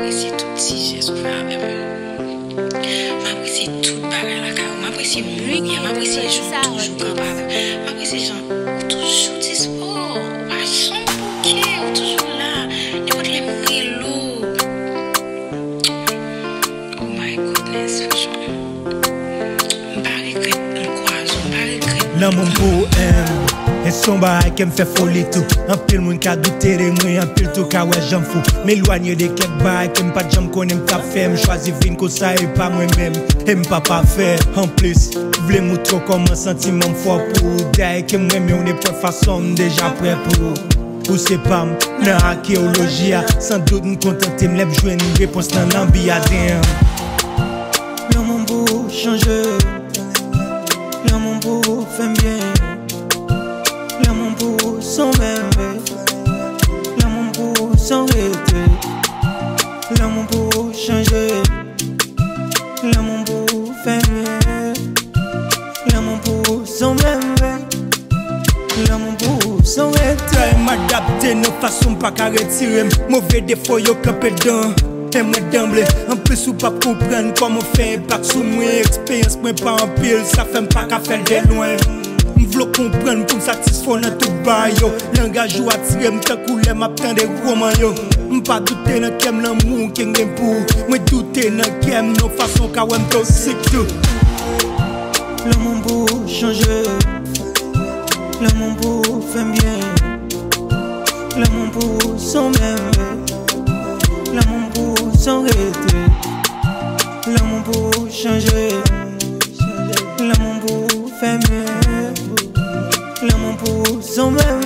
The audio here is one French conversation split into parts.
m'apprécie tout petit geste fait avec moi. M'apprécie tout bagarre la carrière. M'apprécie moi, m'apprécie les gens toujours capables. M'apprécie les gens toujours dispo. Pas son bouquet, toujours là. N'importe les mélos. Oh my goodness, franchement. M'pas regret, m'pas regret. Dans mon poème, et son bail qui me fait folie tout. Un pile moun ka douter de moi, un pile tout ka ouais j'en fous. M'éloigner de quelques bails qui m'pas j'aime connaît m'ta fait. M'choisir vin comme ça et pas moi-même. Et m'pas pas faire. En plus, v'le moutro comme un sentiment fort pour. D'ailleurs que moi-même on est pas façon déjà prêt pour c'est pas dans archéologie. Sans doute m'contenter m'lève jouer une réponse dans l'ambiadin. Là mon beau changer. Là mon beau fait bien. Là mon beau sans même. Là mon beau sans arrêter. Là mon beau changer. Là mon beau fait bien. Là mon beau sans même. Là mon beau sans arrêter. M'adapter nos façons pas qu'à retirer. Mauvais défaut yo campé dedans. Et moi d'emblée, en plus ou pas comprendre comment faire impact sur moi. Expérience moi pas en pile, ça fait pas qu'à faire de loin. M'v'lo comprendre pour me satisfaire dans tout bail yo. Langage ou attirer m'ta couler m'attend des romans yo. M'pas douter dans kem l'amour qui gagne pour. Moi douter dans kem nos façons qu'à ouais toxique tout. Là mon beau changer. Là mon beau fait bien. Là mon beau sans même. Là mon beau sans arrêter. Là mon beau changer. Là mon beau fait bien. Là mon beau sans même.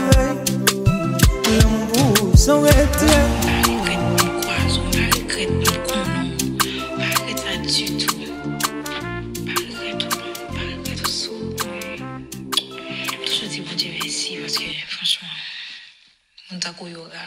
Là mon beau sans arrêter. Je dis bon Dieu merci parce que franchement, mon taco yoga.